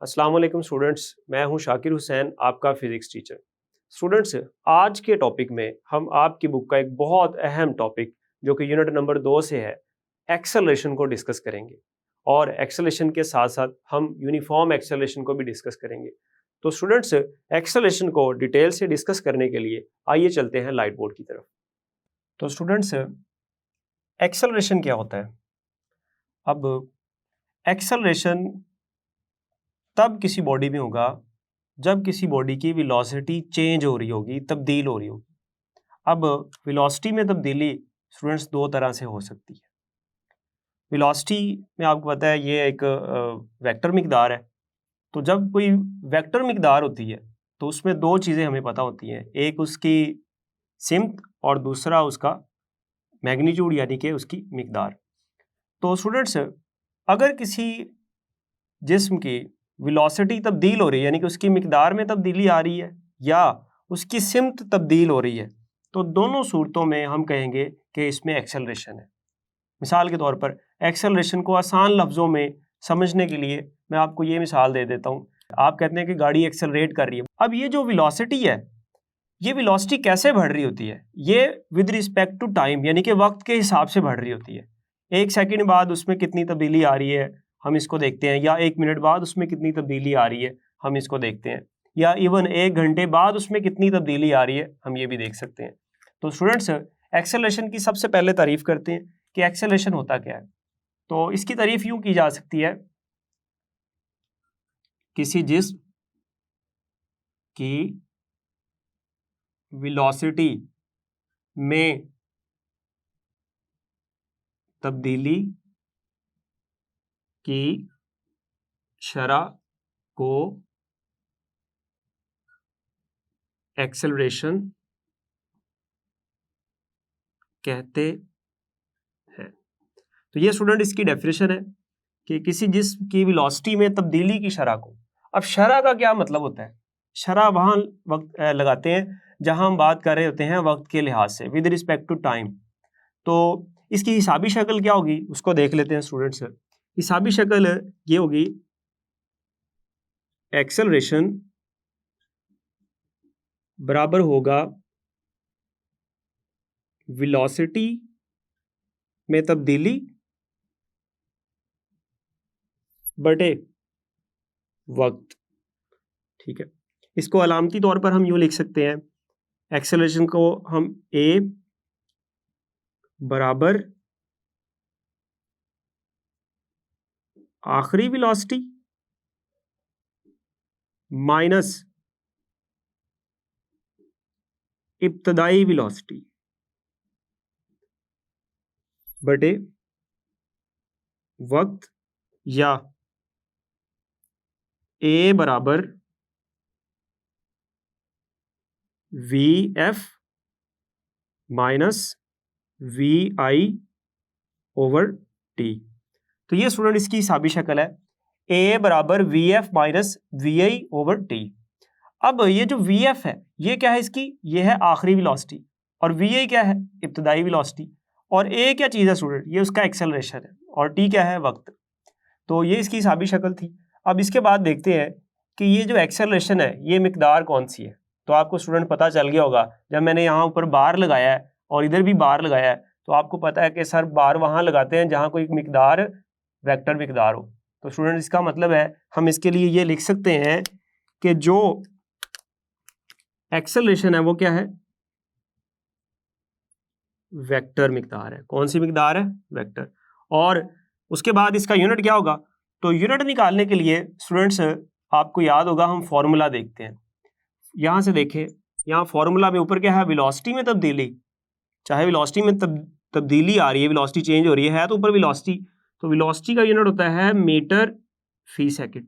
अस्सलाम वालेकुम स्टूडेंट्स, मैं हूं शाकिर हुसैन, आपका फिजिक्स टीचर। स्टूडेंट्स, आज के टॉपिक में हम आपकी बुक का एक बहुत अहम टॉपिक जो कि यूनिट नंबर 2 से है, एक्सेलरेशन को डिस्कस करेंगे। और एक्सेलरेशन के साथ साथ हम यूनिफॉर्म एक्सेलरेशन को भी डिस्कस करेंगे। तो स्टूडेंट्स, एक्सेलरेशन को डिटेल से डिस्कस करने के लिए आइए चलते हैं लाइट बोर्ड की तरफ। तो स्टूडेंट्स, एक्सेलरेशन क्या होता है? अब एक्सेलरेशन तब किसी बॉडी में होगा जब किसी बॉडी की वेलोसिटी चेंज हो रही होगी, तब्दील हो रही होगी। अब वेलोसिटी में तब्दीली स्टूडेंट्स दो तरह से हो सकती है। वेलोसिटी में आपको पता है ये एक वेक्टर मिकदार है। तो जब कोई वेक्टर मिकदार होती है तो उसमें दो चीज़ें हमें पता होती हैं, एक उसकी सिमत और दूसरा उसका मैग्नीट्यूड यानी कि उसकी मिकदार। तो स्टूडेंट्स, अगर किसी जिस्म की वेलोसिटी तब्दील हो रही है यानी कि उसकी मिकदार में तब्दीली आ रही है या उसकी सिमत तब्दील हो रही है, तो दोनों सूरतों में हम कहेंगे कि इसमें एक्सेलरेशन है। मिसाल के तौर पर एक्सेलरेशन को आसान लफ्ज़ों में समझने के लिए मैं आपको ये मिसाल दे देता हूँ। आप कहते हैं कि गाड़ी एक्सेलरेट कर रही है। अब ये जो वेलोसिटी है, ये वेलोसिटी कैसे बढ़ रही होती है? ये विद रिस्पेक्ट टू टाइम यानी कि वक्त के हिसाब से बढ़ रही होती है। 1 सेकंड बाद उसमें कितनी तब्दीली आ रही है हम इसको देखते हैं, या 1 मिनट बाद उसमें कितनी तब्दीली आ रही है हम इसको देखते हैं, या इवन 1 घंटे बाद उसमें कितनी तब्दीली आ रही है हम ये भी देख सकते हैं। तो स्टूडेंट्स, एक्सेलरेशन की सबसे पहले तारीफ करते हैं कि एक्सेलरेशन होता क्या है। तो इसकी तारीफ यूं की जा सकती है, किसी जिस्म की वेलोसिटी में तब्दीली की शरह को एक्सेलरेशन कहते हैं। तो ये स्टूडेंट इसकी डेफिनेशन है कि किसी जिस्म की वेलोसिटी में तब्दीली की शरह को। अब शरह का क्या मतलब होता है? शरह वहाँ वक्त लगाते हैं जहां हम बात कर रहे होते हैं वक्त के लिहाज से, विद रिस्पेक्ट टू टाइम। तो इसकी हिसाबी शक्ल क्या होगी उसको देख लेते हैं स्टूडेंट्स। हिसाबी शक्ल ये होगी, एक्सेलरेशन बराबर होगा वेलोसिटी में तब्दीली बटे वक्त। ठीक है, इसको अलामती तौर पर हम यूं लिख सकते हैं, एक्सेलरेशन को हम ए बराबर आखिरी वेलोसिटी माइनस इब्तदाई वेलोसिटी बटे वक्त, या ए बराबर v f minus v i over t. तो ये स्टूडेंट इसकी हिसाबी शक्ल है, ए बराबर v f minus v i over t. अब ये जो वी एफ है ये क्या है इसकी? ये है आखिरी वेलोसिटी, और वी आई क्या है? इब्तदाई वेलोसिटी। और ए क्या चीज़ है स्टूडेंट? ये उसका एक्सेलरेशन है, और टी क्या है? वक्त। तो ये इसकी हिसाबी शक्ल थी। अब इसके बाद देखते हैं कि ये जो एक्सेलरेशन है ये मिकदार कौन सी है। तो आपको स्टूडेंट पता चल गया होगा, जब मैंने यहाँ ऊपर बार लगाया है और इधर भी बार लगाया है, तो आपको पता है कि सर बार वहाँ लगाते हैं जहाँ कोई मिकदार वेक्टर मिकदार हो। तो स्टूडेंट इसका मतलब है हम इसके लिए ये लिख सकते हैं कि जो एक्सेलरेशन है वो क्या है? वेक्टर मिकदार है। कौन सी मिकदार है? वेक्टर। और उसके बाद इसका यूनिट क्या होगा? तो यूनिट निकालने के लिए स्टूडेंट्स आपको याद होगा हम फॉर्मूला देखते हैं। यहाँ से देखें, यहाँ फॉर्मूला में ऊपर क्या है? वेलोसिटी में तब्दीली। चाहे वेलोसिटी में तब्दीली आ रही है, वेलोसिटी चेंज हो रही है तो ऊपर वेलोसिटी, तो वेलोसिटी का यूनिट होता है मीटर फी सेकंड,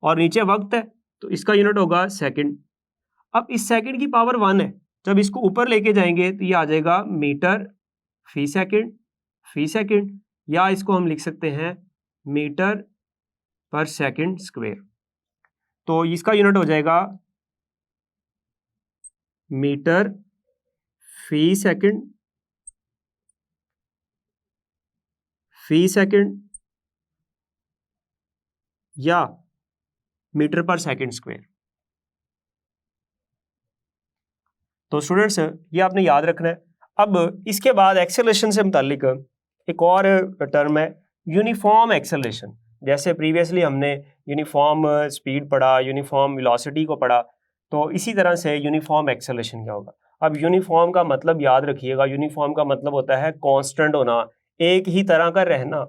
और नीचे वक्त है तो इसका यूनिट होगा सेकंड। अब इस सेकंड की पावर 1 है, जब इसको ऊपर लेके जाएंगे तो ये आ जाएगा मीटर फी सेकंड, या इसको हम लिख सकते हैं मीटर पर सेकंड स्क्वायर। तो इसका यूनिट हो जाएगा मीटर फी सेकंड, या मीटर पर सेकंड स्क्वायर। तो स्टूडेंट्स ये आपने याद रखना है। अब इसके बाद एक्सेलरेशन से मुतालिक एक और टर्म है यूनिफॉर्म एक्सेलरेशन। जैसे प्रीवियसली हमने यूनिफॉर्म स्पीड पढ़ा, यूनिफॉर्म वेलोसिटी को पढ़ा, तो इसी तरह से यूनिफॉर्म एक्सेलरेशन क्या होगा। अब यूनिफॉर्म का मतलब याद रखिएगा, यूनिफॉर्म का मतलब होता है कांस्टेंट होना, एक ही तरह का रहना।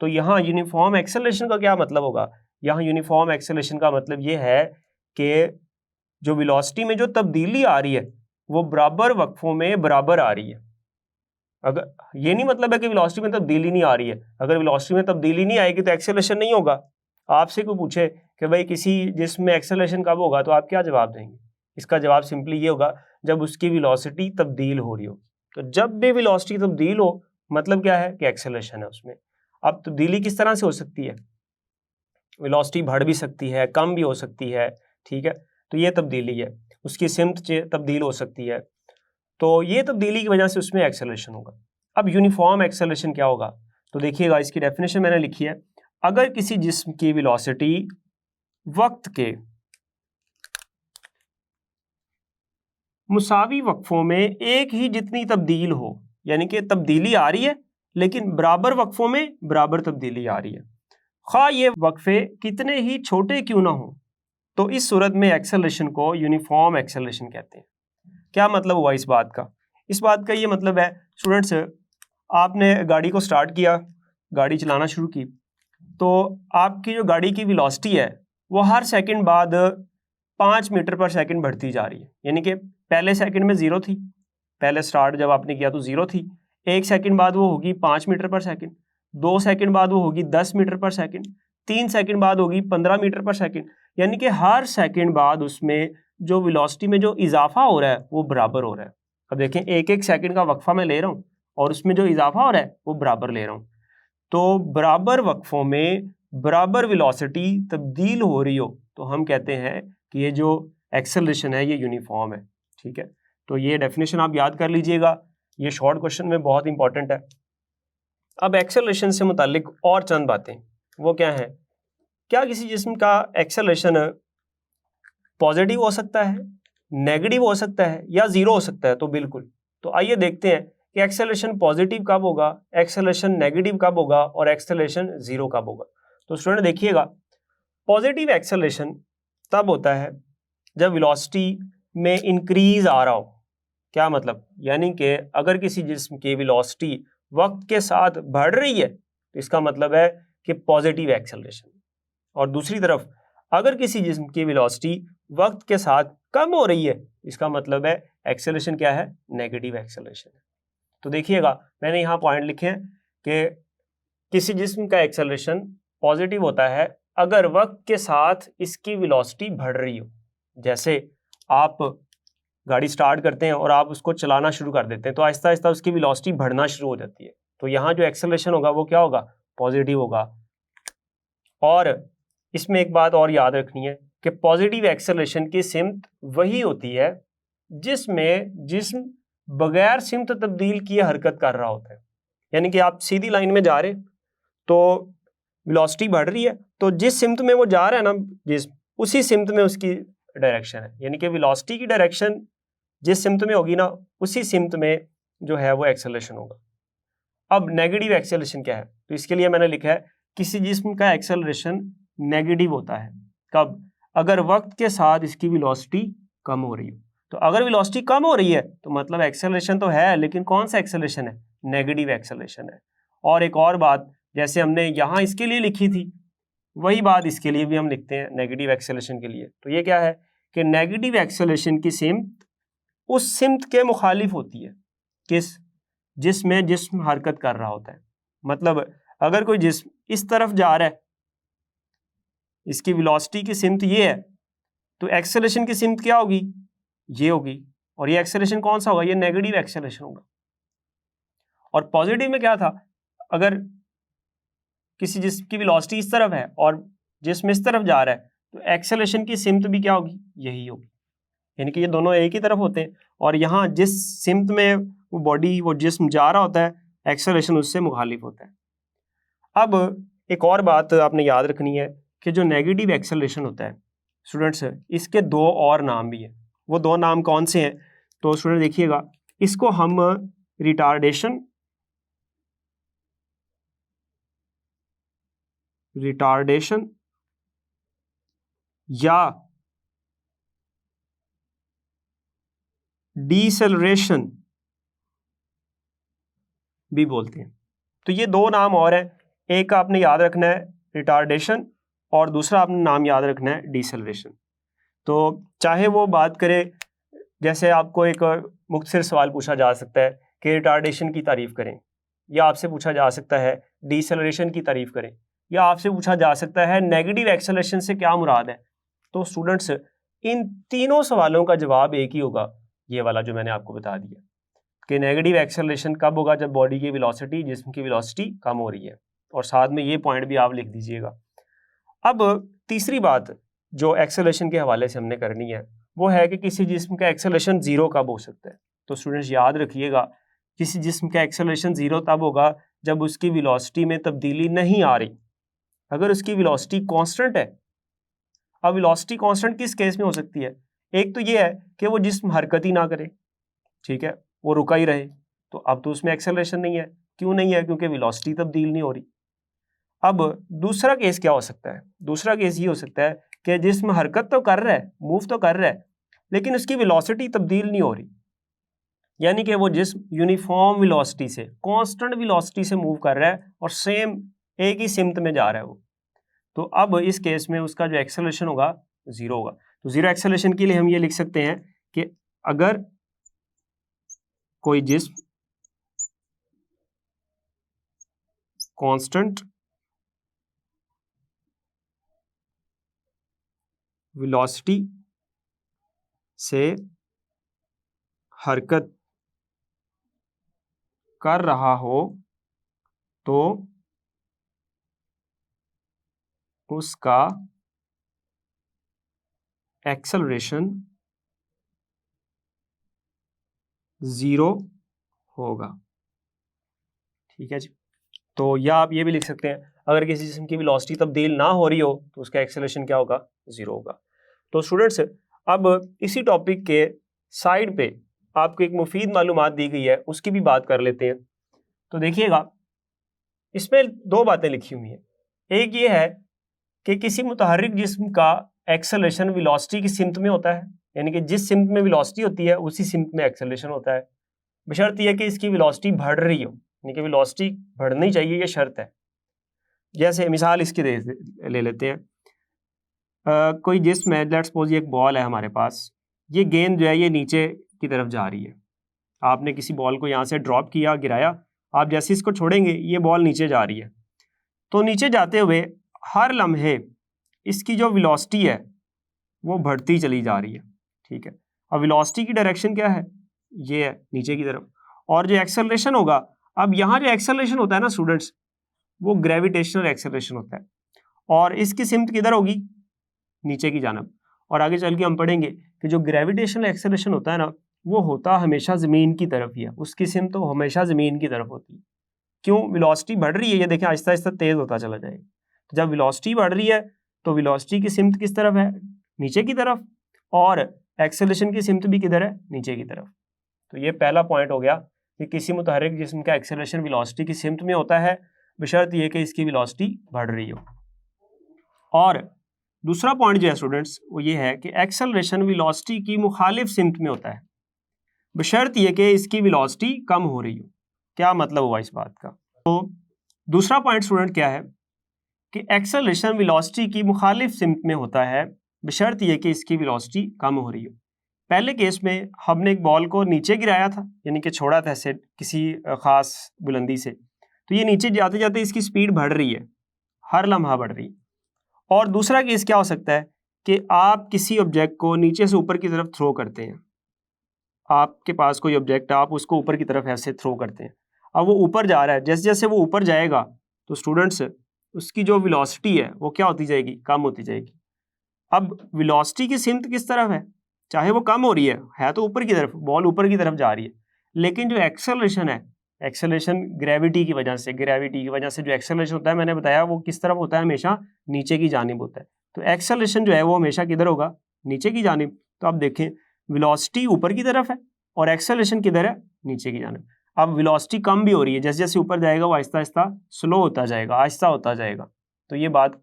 तो यहाँ यूनिफॉर्म एक्सेलरेशन का क्या मतलब होगा, यहाँ यूनिफॉर्म एक्सेलरेशन का मतलब ये है कि जो वेलोसिटी में जो तब्दीली आ रही है वो बराबर वक्फों में बराबर आ रही है। अगर ये नहीं मतलब है कि वेलोसिटी में तब्दीली नहीं आ रही है, अगर वेलोसिटी में तब्दीली नहीं आएगी तो एक्सेलरेशन नहीं होगा। आपसे कोई पूछे कि भाई किसी जिस्म में एक्सेलरेशन कब होगा, तो आप क्या जवाब देंगे? इसका जवाब सिंपली ये होगा, जब उसकी वेलोसिटी तब्दील हो रही हो। तो जब भी वेलोसिटी तब्दील हो मतलब क्या है कि एक्सेलरेशन है उसमें। अब तब्दीली किस तरह से हो सकती है, वेलोसिटी बढ़ भी सकती है, कम भी हो सकती है, ठीक है। तो ये तब्दीली है, उसकी सिमत तब्दील हो सकती है, तो ये तब्दीली की वजह से उसमें एक्सेलरेशन होगा। अब यूनिफॉर्म एक्सेलरेशन क्या होगा, तो देखिएगा इसकी डेफिनेशन मैंने लिखी है। अगर किसी जिस्म की वेलोसिटी वक्त के मुसावी वक्फों में एक ही जितनी तब्दील हो, यानी कि तब्दीली आ रही है लेकिन बराबर वक्फों में बराबर तब्दीली आ रही है, खा ये वक्फे कितने ही छोटे क्यों ना हो, तो इस सूरत में एक्सेलरेशन को यूनिफॉर्म एक्सेलरेशन कहते हैं। क्या मतलब हुआ इस बात का? इस बात का ये मतलब है स्टूडेंट्स, आपने गाड़ी को स्टार्ट किया, गाड़ी चलाना शुरू की, तो आपकी जो गाड़ी की वेलोसिटी है वो हर सेकंड बाद 5 मीटर पर सेकंड बढ़ती जा रही है। यानी कि पहले सेकंड में 0 थी, पहले स्टार्ट जब आपने किया तो 0 थी, 1 सेकंड बाद वो होगी 5 मीटर पर सेकंड, 2 सेकंड बाद वो होगी 10 मीटर पर सेकंड, 3 सेकंड बाद होगी 15 मीटर पर सेकंड। यानी कि हर सेकंड बाद उसमें जो वेलोसिटी में जो इजाफा हो रहा है वो बराबर हो रहा है। अब देखें, एक एक सेकंड का वक्फा मैं ले रहा हूँ और उसमें जो इजाफा हो रहा है वो बराबर ले रहा हूँ। तो बराबर वक्फों में बराबर वेलोसिटी तब्दील हो रही हो तो हम कहते हैं कि ये जो एक्सेलरेशन है ये यूनिफॉर्म है, ठीक है। तो ये डेफिनेशन आप याद कर लीजिएगा, ये शॉर्ट क्वेश्चन में बहुत इंपॉर्टेंट है। अब एक्सेलरेशन से मुतालिक और चंद बातें, वो क्या है, क्या किसी जिस्म का एक्सेलरेशन पॉजिटिव हो सकता है, नेगेटिव हो सकता है या जीरो हो सकता है? तो बिल्कुल। तो आइए देखते हैं कि एक्सेलरेशन पॉजिटिव कब होगा, एक्सेलरेशन नेगेटिव कब होगा और एक्सेलरेशन जीरो कब होगा। तो स्टूडेंट देखिएगा, पॉजिटिव एक्सेलरेशन तब होता है जब वेलोसिटी में इंक्रीज आ रहा हो। क्या मतलब, यानी कि अगर किसी जिस्म की वेलोसिटी वक्त के साथ बढ़ रही है तो इसका मतलब है कि पॉजिटिव एक्सेलरेशन। और दूसरी तरफ अगर किसी जिस्म की वेलोसिटी वक्त के साथ कम हो रही है इसका मतलब है एक्सेलरेशन क्या है, नेगेटिव एक्सेलरेशन है। तो देखिएगा मैंने यहाँ पॉइंट लिखे हैं कि किसी जिस्म का एक्सेलरेशन पॉजिटिव होता है अगर वक्त के साथ इसकी वेलोसिटी बढ़ रही हो। जैसे आप गाड़ी स्टार्ट करते हैं और आप उसको चलाना शुरू कर देते हैं तो आहिस्ता आहिस्ता उसकी वेलोसिटी बढ़ना शुरू हो जाती है, तो यहाँ जो एक्सेलरेशन होगा वो क्या होगा, पॉजिटिव होगा। और इसमें एक बात और याद रखनी है कि पॉजिटिव एक्सेलरेशन की सिमत वही होती है जिसमें जिस्म बगैर सिमत तब्दील किए हरकत कर रहा होता है। यानी कि आप सीधी लाइन में जा रहे तो वेलोसिटी बढ़ रही है, तो जिस सिमत में वो जा रहा है ना जिस्म, उसी सिमत में उसकी डायरेक्शन है। यानी कि वेलोसिटी की डायरेक्शन जिस सिमत में होगी ना उसी सिमत में जो है वो एक्सेलरेशन होगा। अब नेगेटिव एक्सेलरेशन क्या है, तो इसके लिए मैंने लिखा है किसी जिस्म का एक्सेलरेशन नेगेटिव होता है कब, अगर वक्त के साथ इसकी वेलोसिटी कम हो रही हो। तो अगर वेलोसिटी कम हो रही है तो मतलब एक्सेलरेशन तो है, लेकिन कौन सा एक्सेलरेशन है, नेगेटिव एक्सेलरेशन है। और एक और बात, जैसे हमने यहाँ इसके लिए लिखी थी वही बात इसके लिए भी हम लिखते हैं नेगेटिव एक्सेलरेशन के लिए। तो ये क्या है कि नेगेटिव एक्सेलरेशन की सिमत उस सिमत के मुखालिफ होती है, किस, जिसमें जिस्म हरकत कर रहा होता है। मतलब अगर कोई जिस्म इस तरफ जा रहा है, इसकी वेलोसिटी की सिमत ये है, तो एक्सेलरेशन की सिमत क्या होगी, ये होगी। और ये एक्सेलरेशन कौन सा होगा, ये नेगेटिव एक्सेलरेशन होगा। और पॉजिटिव में क्या था, अगर किसी जिस्म की वेलोसिटी इस तरफ है और जिस्म इस तरफ जा रहा है तो एक्सेलरेशन की सिमत भी क्या होगी, यही होगी। यानी कि ये दोनों एक ही तरफ होते हैं और यहाँ जिस सिमत में वो बॉडी वो जिस्म जा रहा होता है एक्सेलरेशन उससे मुखालिफ होता है। अब एक और बात आपने याद रखनी है कि जो नेगेटिव एक्सेलरेशन होता है स्टूडेंट्स, इसके दो और नाम भी हैं। वो दो नाम कौन से हैं? तो स्टूडेंट देखिएगा, इसको हम रिटार्डेशन या डीसेलरेशन भी बोलते हैं। तो ये दो नाम और हैं, एक का आपने याद रखना है रिटार्डेशन और दूसरा आपने नाम याद रखना है डीसेलरेशन। तो चाहे वो बात करें, जैसे आपको एक मुख्तसर सवाल पूछा जा सकता है कि रिटार्डेशन की तारीफ करें, या आपसे पूछा जा सकता है डीसेलरेशन की तारीफ करें, या आपसे पूछा जा सकता है नेगेटिव एक्सेलरेशन से क्या मुराद है। तो स्टूडेंट्स इन तीनों सवालों का जवाब एक ही होगा, ये वाला जो मैंने आपको बता दिया कि नेगेटिव एक्सेलरेशन कब होगा, जब बॉडी की वेलोसिटी, जिस्म की वेलोसिटी कम हो रही है। और साथ में ये पॉइंट भी आप लिख दीजिएगा। अब तीसरी बात जो एक्सेलरेशन के हवाले से हमने करनी है वो है कि किसी जिस्म का एक्सेलरेशन जीरो कब हो सकता है। तो स्टूडेंट्स याद रखिएगा, किसी जिस्म का एक्सेलरेशन जीरो तब होगा जब उसकी वेलोसिटी में तब्दीली नहीं आ रही। अगर उसकी वेलोसिटी कांस्टेंट है, अब वेलोसिटी कांस्टेंट किस केस में हो सकती है? एक तो ये है कि वो जिस्म हरकत ही ना करे, ठीक है, वो रुका ही रहे, तो अब तो उसमें एक्सेलरेशन नहीं है। क्यों नहीं है? क्योंकि वेलोसिटी तब्दील नहीं हो रही। अब दूसरा केस क्या हो सकता है? दूसरा केस ये हो सकता है कि जिस्म हरकत तो कर रहा है, मूव तो कर रहा है, लेकिन उसकी वेलोसिटी तब्दील नहीं हो रही, यानी कि वो जिस्म यूनिफॉर्म वेलोसिटी से, कांस्टेंट वेलोसिटी से मूव कर रहा है और सेम एक ही सिमत में जा रहा है वो। तो अब इस केस में उसका जो एक्सेलरेशन होगा जीरो होगा। तो जीरो एक्सेलरेशन के लिए हम ये लिख सकते हैं कि अगर कोई जिस्म कांस्टेंट वेलोसिटी से हरकत कर रहा हो तो उसका एक्सेलरेशन जीरो होगा। ठीक है जी। तो या आप ये भी लिख सकते हैं, अगर किसी जिस्म की वेलोसिटी तब्दील ना हो रही हो तो उसका एक्सेलरेशन क्या होगा? जीरो होगा। तो स्टूडेंट्स अब इसी टॉपिक के साइड पे आपको एक मुफीद मालूमात दी गई है, उसकी भी बात कर लेते हैं। तो देखिएगा, इसमें दो बातें लिखी हुई हैं। एक ये है कि किसी मुतहर्रिक जिस्म का एक्सेलरेशन वेलोसिटी की सिमत में होता है, यानी कि जिस सिमत में वेलोसिटी होती है उसी सिमत में एक्सेलरेशन होता है, बशर्त यह कि इसकी वेलोसिटी बढ़ रही हो, यानी कि वेलोसिटी बढ़नी चाहिए, ये शर्त है। जैसे मिसाल इसकी ले लेते हैं, कोई जिस्म है, लेट्स सपोज ये एक बॉल है हमारे पास, ये गेंद जो है ये नीचे की तरफ जा रही है। आपने किसी बॉल को यहाँ से ड्रॉप किया, गिराया, आप जैसे इसको छोड़ेंगे ये बॉल नीचे जा रही है। तो नीचे जाते हुए हर लम्हे इसकी जो वेलोसिटी है वो बढ़ती चली जा रही है, ठीक है। अब वेलोसिटी की डायरेक्शन क्या है? ये है नीचे की तरफ। और जो एक्सेलरेशन होगा, अब यहाँ जो एक्सेलरेशन होता है ना स्टूडेंट्स, वो ग्रेविटेशनल एक्सेलरेशन होता है, और इसकी सिमत किधर होगी? नीचे की जानब। और आगे चल के हम पढ़ेंगे कि जो ग्रेविटेशनल एक्सेलरेशन होता है ना, वो होता हमेशा ज़मीन की तरफ ही है, उसकी सिमत तो हमेशा ज़मीन की तरफ होती है। क्यों? वेलोसिटी बढ़ रही है, ये देखें आहिस्ता आहिस्ता तेज़ होता चला जाएगा। तो जब वेलोसिटी बढ़ रही है तो वेलोसिटी की सिमत किस तरफ है? नीचे की तरफ। और एक्सेलरेशन की सिमत भी किधर है? नीचे की तरफ। तो ये पहला पॉइंट हो गया कि किसी मुतहर्रिक जिस्म का एक्सेलरेशन वेलोसिटी की सिमत में होता है, बशर्त ये कि इसकी वेलोसिटी बढ़ रही हो। और दूसरा पॉइंट जो है स्टूडेंट्स, वो ये है कि एक्सेलरेशन वेलोसिटी की मुखालिफ सिमत में होता है, बशर्त ये कि इसकी वेलोसिटी कम हो रही हो। क्या मतलब हुआ इस बात का? तो दूसरा पॉइंट स्टूडेंट क्या है कि एक्सेलरेशन वेलोसिटी की मुखालिफ सिमत में होता है, बशर्त ये कि इसकी वेलोसिटी कम हो रही हो। पहले केस में हमने एक बॉल को नीचे गिराया था, यानी कि छोड़ा था ऐसे किसी ख़ास बुलंदी से, तो ये नीचे जाते जाते इसकी स्पीड बढ़ रही है, हर लम्हा बढ़ रही है। और दूसरा केस क्या हो सकता है कि आप किसी ऑब्जेक्ट को नीचे से ऊपर की तरफ थ्रो करते हैं। आपके पास कोई ऑब्जेक्ट है, आप उसको ऊपर की तरफ ऐसे थ्रो करते हैं। अब वो ऊपर जा रहा है, जैसे जैसे वो ऊपर जाएगा तो स्टूडेंट्स उसकी जो वेलोसिटी है वो क्या होती जाएगी? कम होती जाएगी। अब वेलोसिटी की सिमत किस तरफ है? चाहे वो कम हो रही है तो ऊपर की तरफ, बॉल ऊपर की तरफ जा रही है, लेकिन जो एक्सेलरेशन है, एक्सेलरेशन ग्रेविटी की वजह से जो एक्सेलरेशन होता है मैंने बताया वो किस तरफ होता है, हमेशा नीचे की जानिब होता है। तो एक्सेलरेशन जो है वो हमेशा किधर होगा, नीचे की जानिब। तो आप देखें वेलोसिटी ऊपर की तरफ है और एक्सेलरेशन किधर है, नीचे की जानिब। अब वेलोसिटी कम भी हो रही है, जैसे जैसे ऊपर जाएगा वो आहिस्ता आहिस्ता स्लो होता जाएगा, आहिस्ता होता जाएगा। तो ये बात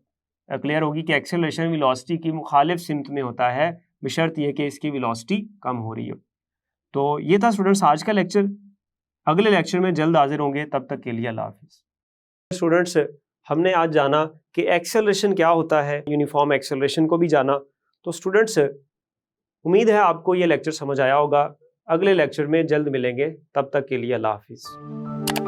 क्लियर होगी कि एक्सेलरेशन वेलोसिटी की मुखालिफ सिमत में होता है, बशर्त ये कि इसकी वेलोसिटी कम हो रही हो। तो ये था स्टूडेंट्स आज का लेक्चर। अगले लेक्चर में जल्द हाजिर होंगे, तब तक के लिए अल्लाह हाफिज़। स्टूडेंट्स हमने आज जाना कि एक्सेलरेशन क्या होता है, यूनिफॉर्म एक्सेलरेशन को भी जाना। तो स्टूडेंट्स उम्मीद है आपको ये लेक्चर समझ आया होगा। अगले लेक्चर में जल्द मिलेंगे, तब तक के लिए अल्लाह हाफिज़।